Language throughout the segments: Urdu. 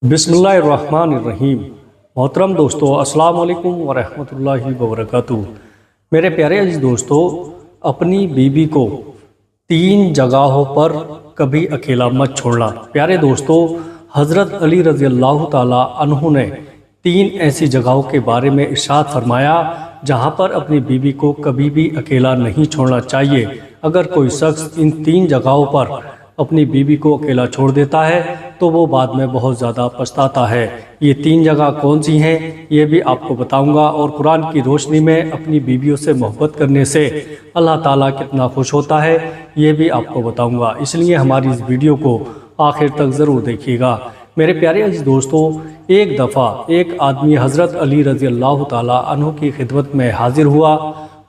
بسم اللہ الرحمن الرحیم۔ محترم دوستو، السلام علیکم ورحمۃ اللہ وبرکاتہ۔ میرے پیارے عزیز دوستو، اپنی بیوی کو 3 جگہوں پر کبھی اکیلا مت چھوڑنا۔ پیارے دوستو، حضرت علی رضی اللہ تعالی عنہ نے 3 ایسی جگہوں کے بارے میں ارشاد فرمایا جہاں پر اپنی بیوی کو کبھی بھی اکیلا نہیں چھوڑنا چاہیے۔ اگر کوئی شخص ان 3 جگہوں پر اپنی بیوی کو اکیلا چھوڑ دیتا ہے تو وہ بعد میں بہت زیادہ پچھتاتا ہے۔ یہ 3 جگہ کون سی ہیں یہ بھی آپ کو بتاؤں گا، اور قرآن کی روشنی میں اپنی بیویوں سے محبت کرنے سے اللہ تعالیٰ کتنا خوش ہوتا ہے یہ بھی آپ کو بتاؤں گا، اس لیے ہماری اس ویڈیو کو آخر تک ضرور دیکھیے گا۔ میرے پیارے عزیز دوستو، ایک دفعہ ایک آدمی حضرت علی رضی اللہ تعالیٰ عنہ کی خدمت میں حاضر ہوا،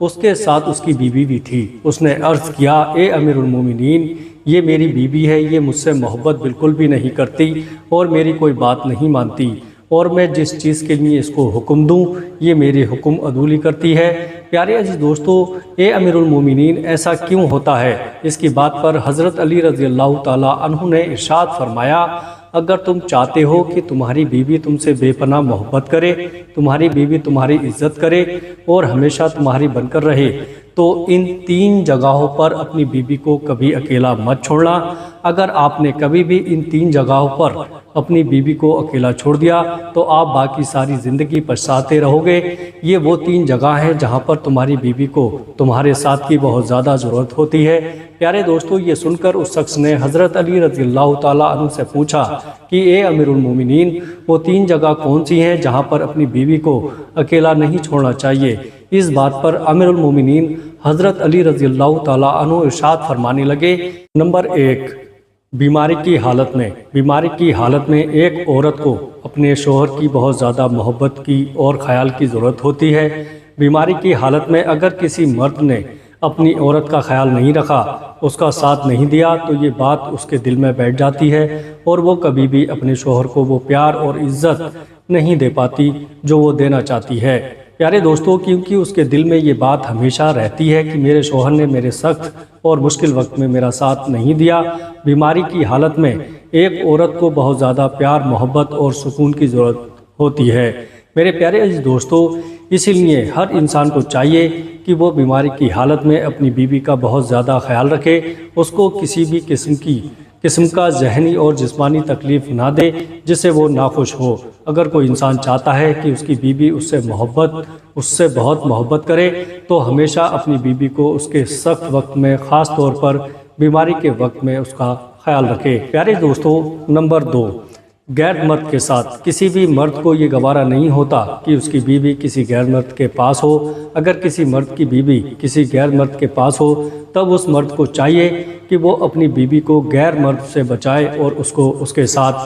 اس کے ساتھ اس کی بیوی بھی تھی۔ اس نے عرض کیا، اے امیر المومنین، یہ میری بیوی ہے، یہ مجھ سے محبت بالکل بھی نہیں کرتی اور میری کوئی بات نہیں مانتی، اور میں جس چیز کے لیے اس کو حکم دوں یہ میرے حکم عدولی کرتی ہے۔ پیارے عزیز دوستو، اے امیر المومنین، ایسا کیوں ہوتا ہے؟ اس کی بات پر حضرت علی رضی اللہ تعالی عنہ نے ارشاد فرمایا، اگر تم چاہتے ہو کہ تمہاری بیوی تم سے بے پناہ محبت کرے، تمہاری بیوی تمہاری عزت کرے اور ہمیشہ تمہاری بن کر رہے، تو ان 3 جگہوں پر اپنی بیوی کو کبھی اکیلا مت چھوڑنا۔ اگر آپ نے کبھی بھی ان 3 جگہوں پر اپنی بیوی کو اکیلا چھوڑ دیا تو آپ باقی ساری زندگی پچھتاتے رہو گے۔ یہ وہ 3 جگہ ہیں جہاں پر تمہاری بیوی کو تمہارے ساتھ کی بہت زیادہ ضرورت ہوتی ہے۔ پیارے دوستو، یہ سن کر اس شخص نے حضرت علی رضی اللہ تعالیٰ عنہ سے پوچھا کہ اے امیر المومنین، وہ 3 جگہ کون سی ہیں جہاں پر اپنی بیوی کو اکیلا نہیں چھوڑنا چاہیے؟ اس بات پر امیر المومنین حضرت علی رضی اللہ تعالیٰ عنہ ارشاد فرمانے لگے، نمبر 1، بیماری کی حالت میں۔ بیماری کی حالت میں ایک عورت کو اپنے شوہر کی بہت زیادہ محبت کی اور خیال کی ضرورت ہوتی ہے۔ بیماری کی حالت میں اگر کسی مرد نے اپنی عورت کا خیال نہیں رکھا، اس کا ساتھ نہیں دیا، تو یہ بات اس کے دل میں بیٹھ جاتی ہے اور وہ کبھی بھی اپنے شوہر کو وہ پیار اور عزت نہیں دے پاتی جو وہ دینا چاہتی ہے۔ پیارے دوستو، کیونکہ اس کے دل میں یہ بات ہمیشہ رہتی ہے کہ میرے شوہر نے میرے سخت اور مشکل وقت میں میرا ساتھ نہیں دیا۔ بیماری کی حالت میں ایک عورت کو بہت زیادہ پیار، محبت اور سکون کی ضرورت ہوتی ہے۔ میرے پیارے عزیز دوستو، اسی لیے ہر انسان کو چاہیے کہ وہ بیماری کی حالت میں اپنی بیوی کا بہت زیادہ خیال رکھے، اس کو کسی بھی قسم کا ذہنی اور جسمانی تکلیف نہ دے جس سے وہ ناخوش ہو۔ اگر کوئی انسان چاہتا ہے کہ اس کی بیوی اس سے بہت محبت کرے تو ہمیشہ اپنی بیوی کو اس کے سخت وقت میں، خاص طور پر بیماری کے وقت میں، اس کا خیال رکھے۔ پیارے دوستو، نمبر 2، غیر مرد کے ساتھ۔ کسی بھی مرد کو یہ گوارا نہیں ہوتا کہ اس کی بیوی کسی غیر مرد کے پاس ہو۔ اگر کسی مرد کی بیوی کسی غیر مرد کے پاس ہو تب اس مرد کو چاہیے کہ وہ اپنی بیوی کو غیر مرد سے بچائے اور اس کو اس کے ساتھ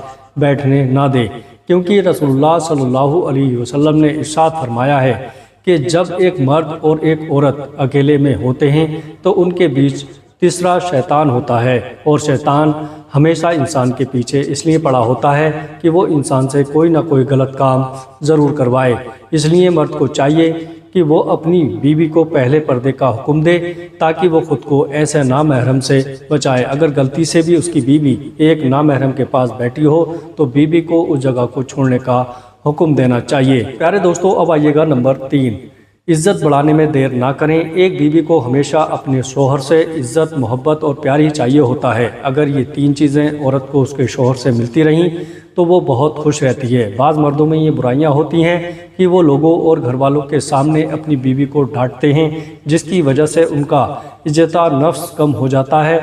بیٹھنے نہ دے، کیونکہ رسول اللہ صلی اللہ علیہ وسلم نے ارشاد فرمایا ہے کہ جب ایک مرد اور ایک عورت اکیلے میں ہوتے ہیں تو ان کے بیچ تیسرا شیطان ہوتا ہے، اور شیطان ہمیشہ انسان کے پیچھے اس لیے پڑا ہوتا ہے کہ وہ انسان سے کوئی نہ کوئی غلط کام ضرور کروائے۔ اس لیے مرد کو چاہیے کہ وہ اپنی بیوی کو پہلے پردے کا حکم دے تاکہ وہ خود کو ایسے نامحرم سے بچائے۔ اگر غلطی سے بھی اس کی بیوی ایک نامحرم کے پاس بیٹھی ہو تو بیوی کو اس جگہ کو چھوڑنے کا حکم دینا چاہیے۔ پیارے دوستو، اب آئیے گا نمبر 3، عزت بڑھانے میں دیر نہ کریں۔ ایک بیوی کو ہمیشہ اپنے شوہر سے عزت، محبت اور پیار ہی چاہیے ہوتا ہے۔ اگر یہ 3 چیزیں عورت کو اس کے شوہر سے ملتی رہیں تو وہ بہت خوش رہتی ہے۔ بعض مردوں میں یہ برائیاں ہوتی ہیں کہ وہ لوگوں اور گھر والوں کے سامنے اپنی بیوی کو ڈانٹتے ہیں، جس کی وجہ سے ان کا عزت نفس کم ہو جاتا ہے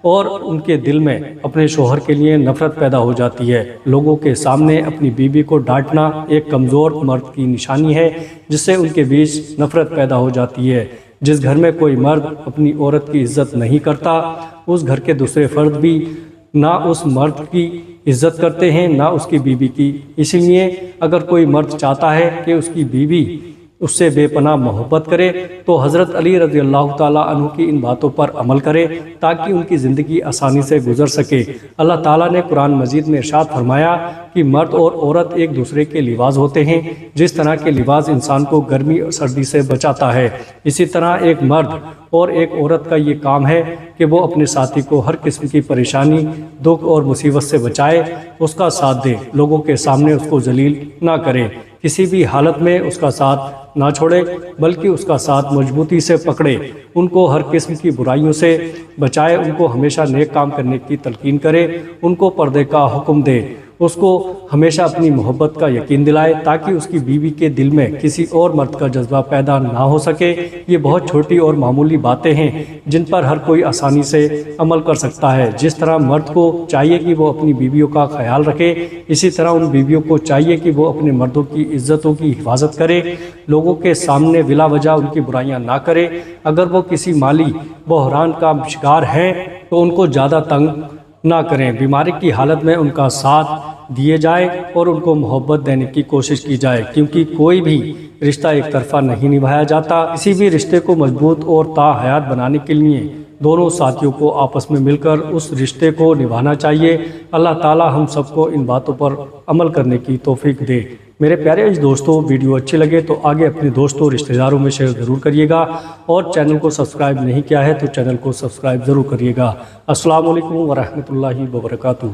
اور ان کے دل میں اپنے شوہر کے لیے نفرت پیدا ہو جاتی ہے۔ لوگوں کے سامنے اپنی بیوی کو ڈانٹنا ایک کمزور مرد کی نشانی ہے، جس سے ان کے بیچ نفرت پیدا ہو جاتی ہے۔ جس گھر میں کوئی مرد اپنی عورت کی عزت نہیں کرتا، اس گھر کے دوسرے فرد بھی نہ اس مرد کی عزت کرتے ہیں نہ اس کی بیوی کی۔ اسی لیے اگر کوئی مرد چاہتا ہے کہ اس کی بیوی اس سے بے پناہ محبت کرے تو حضرت علی رضی اللہ تعالیٰ عنہ کی ان باتوں پر عمل کرے تاکہ ان کی زندگی آسانی سے گزر سکے۔ اللہ تعالیٰ نے قرآن مجید میں ارشاد فرمایا کہ مرد اور عورت ایک دوسرے کے لباس ہوتے ہیں، جس طرح کے لباس انسان کو گرمی اور سردی سے بچاتا ہے، اسی طرح ایک مرد اور ایک عورت کا یہ کام ہے کہ وہ اپنے ساتھی کو ہر قسم کی پریشانی، دکھ اور مصیبت سے بچائے، اس کا ساتھ دے، لوگوں کے سامنے اس کو ذلیل نہ کرے، کسی بھی حالت میں اس کا ساتھ نہ چھوڑے بلکہ اس کا ساتھ مضبوطی سے پکڑے، ان کو ہر قسم کی برائیوں سے بچائے، ان کو ہمیشہ نیک کام کرنے کی تلقین کرے، ان کو پردے کا حکم دے، اس کو ہمیشہ اپنی محبت کا یقین دلائے تاکہ اس کی بیوی کے دل میں کسی اور مرد کا جذبہ پیدا نہ ہو سکے۔ یہ بہت چھوٹی اور معمولی باتیں ہیں جن پر ہر کوئی آسانی سے عمل کر سکتا ہے۔ جس طرح مرد کو چاہیے کہ وہ اپنی بیویوں کا خیال رکھے، اسی طرح ان بیویوں کو چاہیے کہ وہ اپنے مردوں کی عزتوں کی حفاظت کرے، لوگوں کے سامنے بلا وجہ ان کی برائیاں نہ کرے۔ اگر وہ کسی مالی بحران کا شکار ہیں تو ان کو زیادہ تنگ نہ کریں، بیماری کی حالت میں ان کا ساتھ دیے جائے اور ان کو محبت دینے کی کوشش کی جائے، کیونکہ کوئی بھی رشتہ ایک طرفہ نہیں نبھایا جاتا۔ کسی بھی رشتے کو مضبوط اور تا حیات بنانے کے لیے دونوں ساتھیوں کو آپس میں مل کر اس رشتے کو نبھانا چاہیے۔ اللہ تعالی ہم سب کو ان باتوں پر عمل کرنے کی توفیق دے۔ میرے پیارے دوستو، ویڈیو اچھی لگے تو آگے اپنے دوستوں رشتہ داروں میں شیئر ضرور کریے گا، اور چینل کو سبسکرائب نہیں کیا ہے تو چینل کو سبسکرائب ضرور کریے گا۔ السلام علیکم ورحمۃ اللہ وبرکاتہ۔